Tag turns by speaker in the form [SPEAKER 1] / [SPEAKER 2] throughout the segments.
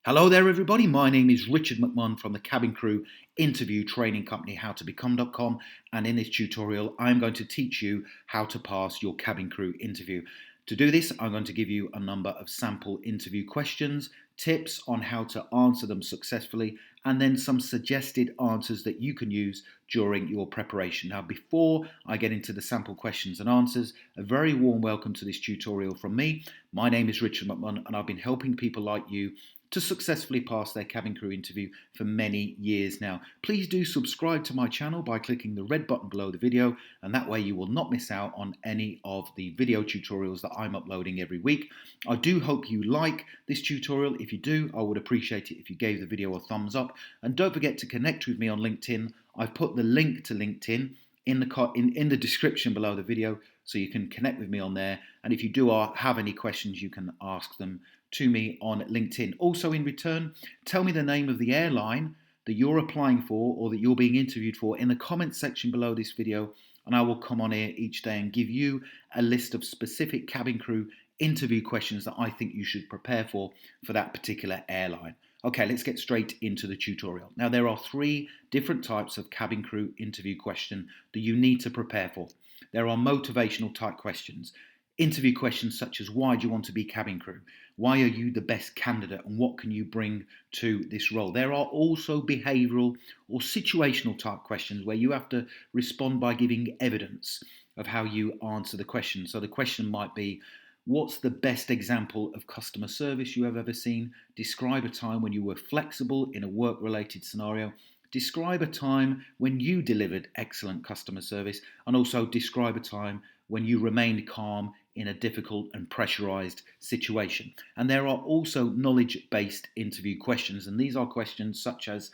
[SPEAKER 1] Hello there, everybody. My name is Richard McMahon from the cabin crew interview training company howtobecome.com, and in this tutorial I'm going to teach you how to pass your cabin crew interview. To do this, I'm going to give you a number of sample interview questions, tips on how to answer them successfully, and then some suggested answers that you can use during your preparation. Now, before I get into the sample questions and answers, a very warm welcome to this tutorial from me. My name is Richard McMahon, and I've been helping people like you to successfully pass their cabin crew interview for many years now. Please do subscribe to my channel by clicking the red button below the video, and that way you will not miss out on any of the video tutorials that I'm uploading every week. I do hope you like this tutorial. If you do, I would appreciate it if you gave the video a thumbs up, and don't forget to connect with me on LinkedIn. I've put the link to LinkedIn in the description below the video, so you can connect with me on there, and if you do have any questions, you can ask them to me on LinkedIn. Also, in return, tell me the name of the airline that you're applying for or that you're being interviewed for in the comment section below this video, and I will come on here each day and give you a list of specific cabin crew interview questions that I think you should prepare for that particular airline. Okay, let's get straight into the tutorial. Now, there are three different types of cabin crew interview question that you need to prepare for. There are motivational type questions. Interview questions such as, why do you want to be cabin crew? Why are you the best candidate, and what can you bring to this role? There are also behavioural or situational type questions where you have to respond by giving evidence of how you answer the question. So the question might be, what's the best example of customer service you have ever seen? Describe a time when you were flexible in a work-related scenario. Describe a time when you delivered excellent customer service, and also describe a time when you remained calm in a difficult and pressurized situation. And there are also knowledge-based interview questions, and these are questions such as,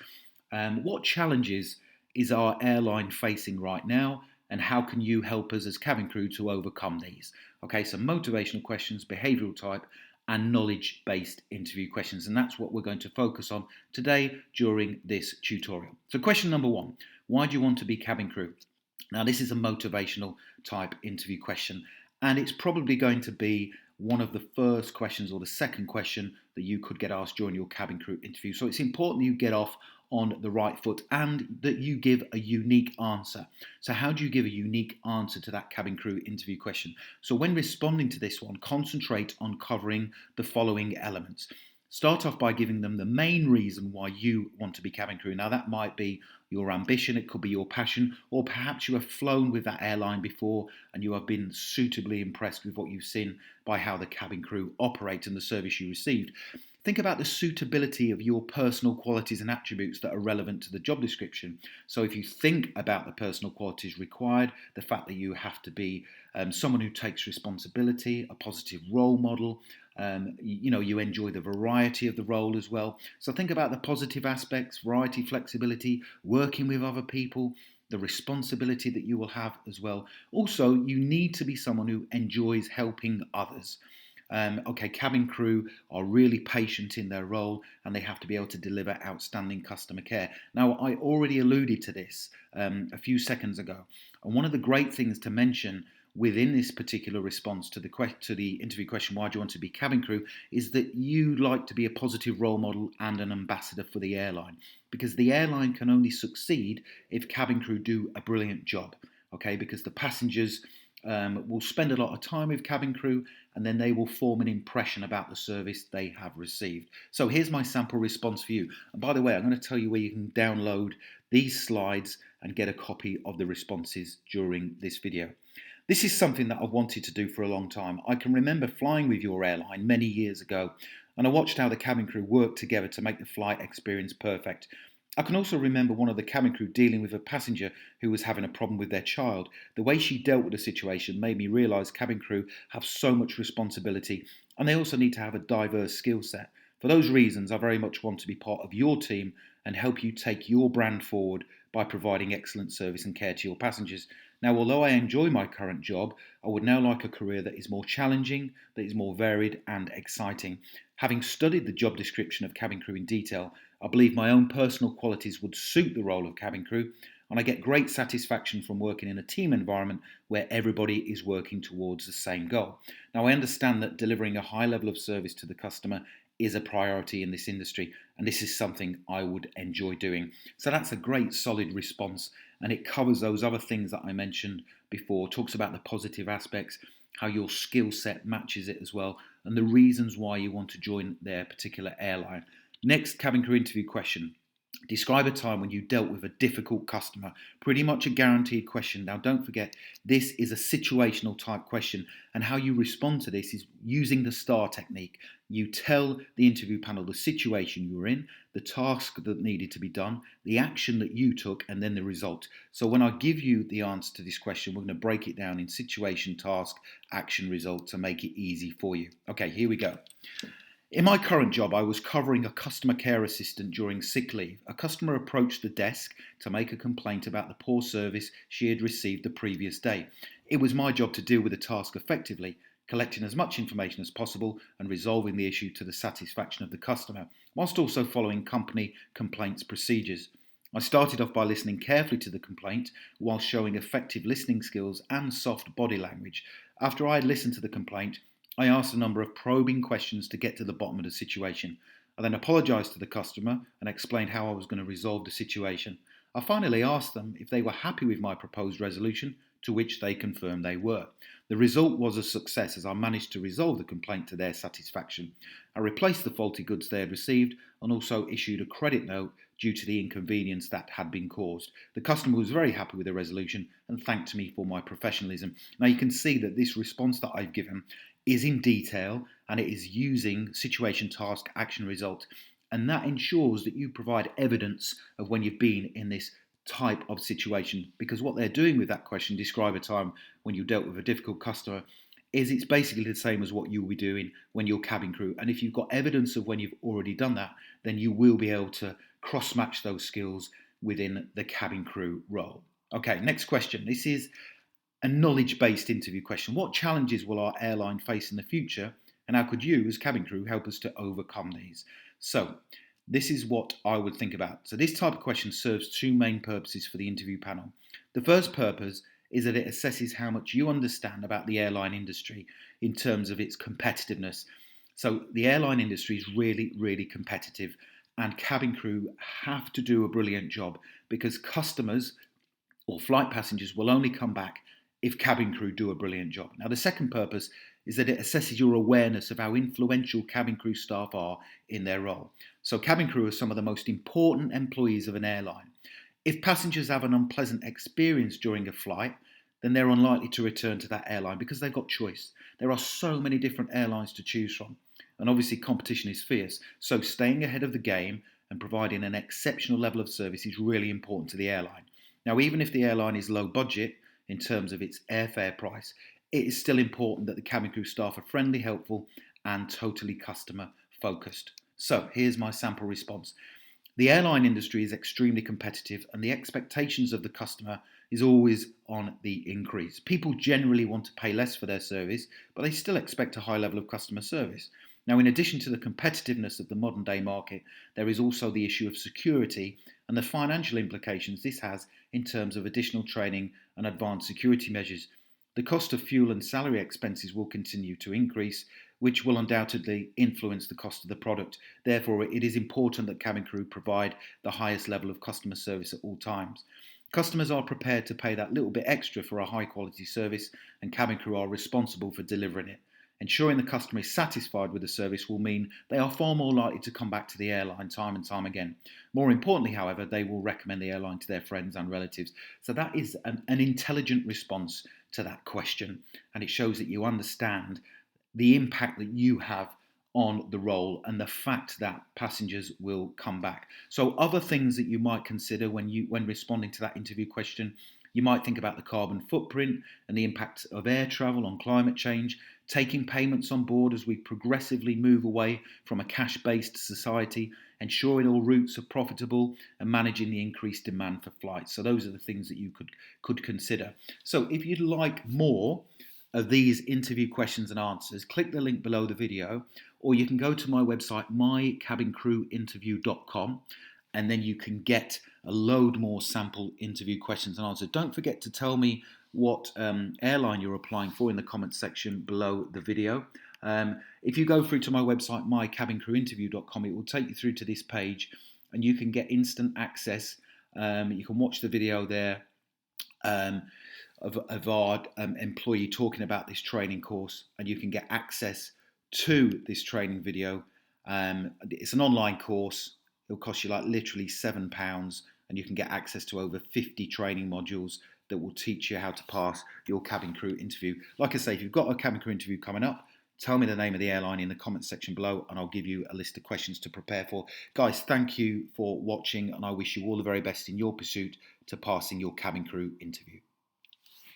[SPEAKER 1] what challenges is our airline facing right now, and how can you help us as cabin crew to overcome these? Okay, so motivational questions, behavioral type, and knowledge-based interview questions, and that's what we're going to focus on today during this tutorial. So question number one, why do you want to be cabin crew? Now, this is a motivational type interview question, and it's probably going to be one of the first questions or the second question that you could get asked during your cabin crew interview. So it's important that you get off on the right foot and that you give a unique answer. So how do you give a unique answer to that cabin crew interview question? So when responding to this one, concentrate on covering the following elements. Start off by giving them the main reason why you want to be cabin crew. Now, that might be your ambition, it could be your passion, or perhaps you have flown with that airline before and you have been suitably impressed with what you've seen by how the cabin crew operate and the service you received. Think about the suitability of your personal qualities and attributes that are relevant to the job description. So if you think about the personal qualities required, the fact that you have to be someone who takes responsibility, a positive role model, you enjoy the variety of the role as well. So think about the positive aspects, variety, flexibility, working with other people, the responsibility that you will have as well. Also, you need to be someone who enjoys helping others. Cabin crew are really patient in their role, and they have to be able to deliver outstanding customer care. Now, I already alluded to this a few seconds ago, and one of the great things to mention within this particular response to the interview question, why do you want to be cabin crew, is that you like to be a positive role model and an ambassador for the airline, because the airline can only succeed if cabin crew do a brilliant job, okay, because the passengers will spend a lot of time with cabin crew, and then they will form an impression about the service they have received. So here's my sample response for you. And by the way, I'm going to tell you where you can download these slides and get a copy of the responses during this video. This is something that I've wanted to do for a long time. I can remember flying with your airline many years ago, and I watched how the cabin crew worked together to make the flight experience perfect. I can also remember one of the cabin crew dealing with a passenger who was having a problem with their child. The way she dealt with the situation made me realise cabin crew have so much responsibility, and they also need to have a diverse skill set. For those reasons, I very much want to be part of your team and help you take your brand forward by providing excellent service and care to your passengers. Now, although I enjoy my current job, I would now like a career that is more challenging, that is more varied and exciting. Having studied the job description of cabin crew in detail, I believe my own personal qualities would suit the role of cabin crew, and I get great satisfaction from working in a team environment where everybody is working towards the same goal. Now, I understand that delivering a high level of service to the customer is a priority in this industry, and this is something I would enjoy doing. So that's a great solid response, and it covers those other things that I mentioned before, talks about the positive aspects, how your skill set matches it as well, and the reasons why you want to join their particular airline. Next cabin crew interview question. Describe a time when you dealt with a difficult customer. Pretty much a guaranteed question. Now, don't forget, this is a situational type question, and how you respond to this is using the STAR technique. You tell the interview panel the situation you were in, the task that needed to be done, the action that you took, and then the result. So when I give you the answer to this question, we're going to break it down in situation, task, action, result to make it easy for you. Okay, here we go. In my current job, I was covering a customer care assistant during sick leave. A customer approached the desk to make a complaint about the poor service she had received the previous day. It was my job to deal with the task effectively, collecting as much information as possible and resolving the issue to the satisfaction of the customer, whilst also following company complaints procedures. I started off by listening carefully to the complaint while showing effective listening skills and soft body language. After I had listened to the complaint, I asked a number of probing questions to get to the bottom of the situation. I then apologised to the customer and explained how I was going to resolve the situation. I finally asked them if they were happy with my proposed resolution, to which they confirmed they were. The result was a success as I managed to resolve the complaint to their satisfaction. I replaced the faulty goods they had received and also issued a credit note due to the inconvenience that had been caused. The customer was very happy with the resolution and thanked me for my professionalism. Now you can see that this response that I've given is in detail and it is using situation, task, action, result, and that ensures that you provide evidence of when you've been in this type of situation, because what they're doing with that question, describe a time when you dealt with a difficult customer, is it's basically the same as what you'll be doing when you're cabin crew. And if you've got evidence of when you've already done that, then you will be able to cross-match those skills within the cabin crew role. Okay, next question. This is a knowledge-based interview question. What challenges will our airline face in the future, and how could you, as cabin crew, help us to overcome these? So, this is what I would think about. So this type of question serves two main purposes for the interview panel. The first purpose is that it assesses how much you understand about the airline industry in terms of its competitiveness. So the airline industry is really, really competitive, and cabin crew have to do a brilliant job because customers or flight passengers will only come back if cabin crew do a brilliant job. Now, the second purpose is that it assesses your awareness of how influential cabin crew staff are in their role. So cabin crew are some of the most important employees of an airline. If passengers have an unpleasant experience during a flight, then they're unlikely to return to that airline because they've got choice. There are so many different airlines to choose from. And obviously competition is fierce. So staying ahead of the game and providing an exceptional level of service is really important to the airline. Now, even if the airline is low budget in terms of its airfare price, it is still important that the cabin crew staff are friendly, helpful, and totally customer focused. So here's my sample response. The airline industry is extremely competitive and the expectations of the customer is always on the increase. People generally want to pay less for their service, but they still expect a high level of customer service. Now, in addition to the competitiveness of the modern day market, there is also the issue of security and the financial implications this has in terms of additional training and advanced security measures. The cost of fuel and salary expenses will continue to increase, which will undoubtedly influence the cost of the product. Therefore, it is important that cabin crew provide the highest level of customer service at all times. Customers are prepared to pay that little bit extra for a high quality service, and cabin crew are responsible for delivering it. Ensuring the customer is satisfied with the service will mean they are far more likely to come back to the airline time and time again. More importantly, however, they will recommend the airline to their friends and relatives. So that is an intelligent response to that question, and it shows that you understand the impact that you have on the role and the fact that passengers will come back. So other things that you might consider when responding to that interview question, you might think about the carbon footprint and the impact of air travel on climate change, taking payments on board as we progressively move away from a cash-based society, ensuring all routes are profitable, and managing the increased demand for flights. So those are the things that you could consider. So if you'd like more of these interview questions and answers, click the link below the video, or you can go to my website, mycabincrewinterview.com, and then you can get a load more sample interview questions and answers. Don't forget to tell me what airline you're applying for in the comments section below the video. If you go through to my website, mycabincrewinterview.com, it will take you through to this page and you can get instant access. You can watch the video there of our employee talking about this training course, and you can get access to this training video. It's an online course. It'll cost you like literally £7, and you can get access to over 50 training modules that will teach you how to pass your cabin crew interview. Like I say, if you've got a cabin crew interview coming up, tell me the name of the airline in the comments section below and I'll give you a list of questions to prepare for. Guys, thank you for watching and I wish you all the very best in your pursuit to passing your cabin crew interview.